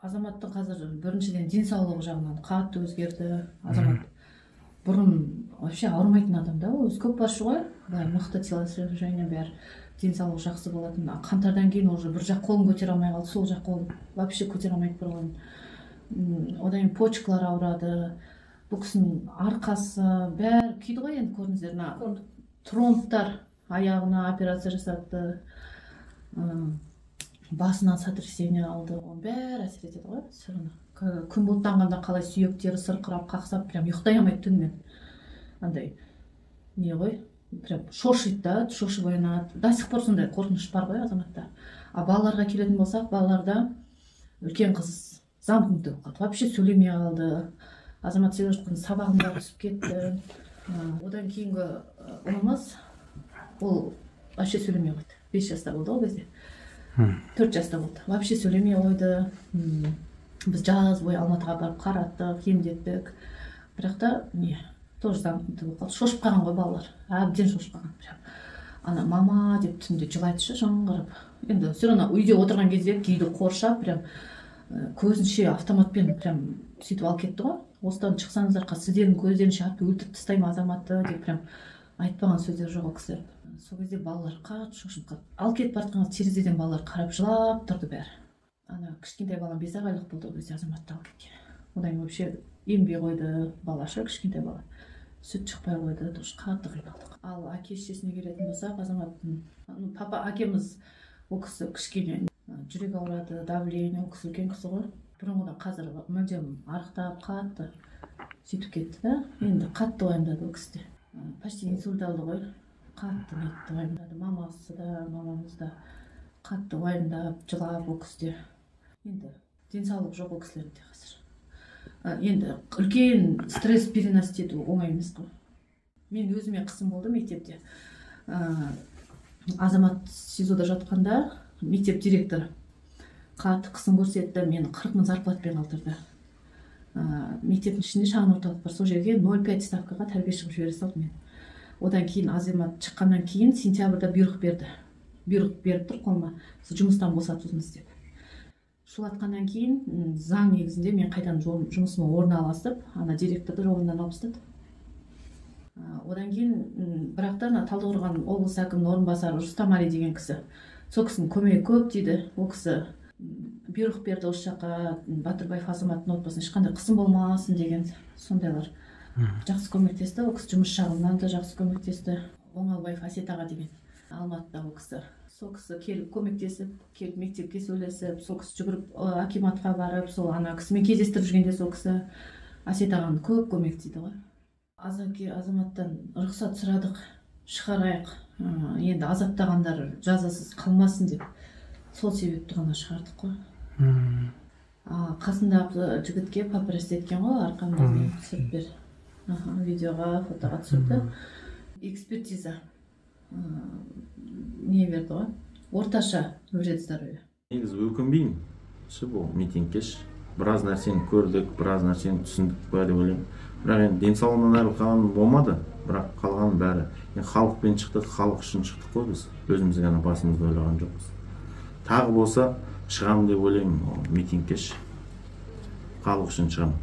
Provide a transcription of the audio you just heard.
Азаматтың қазір біріншіден денсаулығы жағынан қатты өзгерді. Азамат бұрын вообще ауырмайтын адам да, өзі көп басшы ғой, былай мықты телосложение бәрі, денсаулығы жақсы болатын. Қаңтардан кейін уже бір жақ қолын көтере алмай қалды, сол жақ қолын вообще көтере алмайды бір қолын. Одан кейін почкалар ауырады, бұл кісінің арқасы бәрі күйді ғой. Енді көрдіңіздер, тромбтар аяғына операция жасатты, басынан сотрясение алды, оның бәрі әсер етеді ғой. Күн бұлттанғанда қалай сүйектері сырқырап, қақсап, прям ұйықтай алмайды түнімен. Андай не ғой, прям шошиды да, шошып оянады. До сих пор сондай қорқыныш бар ғой азаматта. А балаларға келетін болсақ, балаларда үлкен қыз замкнутый болып қалды, вообще сөйлемей қалды. Азамат Селожкин сабағында түсіп кетті. Одан кейінгі ұлымыз, ол вообще сөйлемей қойды. 5 жаста болды ол кезде. 4 жаста болды. Вообще сөйлемей қойды. Біз жаз бойы Алматыға барып қараттық, емдеттік. Бірақ та тоже замкнутый болып қалды. Шошып қалған ғой балалар. Әбден шошып қалған. Ана мама деп түнде жылайды жаңғырып. Енді все равно үйде отырған кезде күйді қоршап, прям көзінше автоматпен прям сөйтіп алып кетті ғой. Осыдан шықсаңыздар, сіздердің көздерінше атып өлтіріп тастаймын азаматты деп прям айтпаған сөздер жоқ ол кісілер. Сол кезде балалар қатты шошып қалды. Ал кетіп бара жатқан терезеден балалар қарап жылап тұрды бәрі. Ана кішкентай балам 5 айлық болды ол кезде азаматты алып кеткен. Одан кейін вообще ембей қойды балаша, кішкентай бала. Сүт шықпай қойды, тоже қатты қиналдық. Ал әке-шешесіне келетін болсақ, азаматтың папа әкеміз ол кісі кішкене жүрек ауырады, давление, ол кісі үлкен кісі ғой. Бұрынғыдан қазір мүлдем арықтап қатты сөйтіп кетті да. Енді қатты уайымдады ол кісі де. Почти инсульт алды ғой. Қатты нетті уайымдады. Мамасы да, мамамыз да қатты уайымдап, жылап ол кісі де. Енді денсаулық жоқ ол кісілерде қазір. Енді үлкен стресс переносить ету оңай емес қой. Мен өзіме қысым болды мектепте. Азамат СИЗОда жатқанда мектеп директоры қатты қысым көрсетті, мені 40 мың зарплатпен қалдырды. Мектептің ішінде шағын орталық бар, сол жерге 0,5 ставкаға тәрбиеші жібере салды мен. Одан кейін Азамат шыққаннан кейін сентябрьда бұйрық берді. Бұйрық беріп тұр қолыма, жұмыстан босатылыңыз деп. Шулатқаннан кейін заң негізінде мен қайдан жұмысыма орналасып, ана директорды орнынан алып тастады. Одан кейін бірақтан Талдықорған облыс әкімінің орынбасары Рустам Али деген кісі. Сол кісінің көмегі көп дейді. Ол кісі бұйрық берді осы жаққа, Батырбаев азаматтың отбасына ешқандай қысым болмасын деген сондайлар. Жақсы көмектесті, ол кісі жұмыс жағынан да жақсы көмектесті. Оңалбаев Әсет аға деген Алматыда ол кісі. Сол кісі келіп көмектесіп, келіп мектепке сөйлесіп, сол кісі жүгіріп акиматқа барып, сол ана кісімен кездестіріп жүргенде сол кісі Әсет ағаның көп көмек дейді ғой. Азаматтан рұқсат сұрадық, шығарайық. Енді азаптағандар жазасыз қалмасын деп. Сол себепті ғана шығардық қой. Қасындағы жігітке папарас еткен ғой, арқамыздан түсіріп бер. Видеоға, фотоға түсірді. Экспертиза не берді ғой? Орташа вред здоровья. Негізі өкінбеймін. Бұл митингке біраз нәрсені көрдік, біраз нәрсені түсіндік бәрі ойлаймын. Бірақ енді денсаулығынан айырылған болмады, бірақ қалған бәрі. Халықпен шықтық, халық үшін шықтық қой біз. Өзіміз ғана басымызды ойлаған жоқпыз. Тағы болса шығамын деп ойлаймын митингке. Халық үшін шығамын.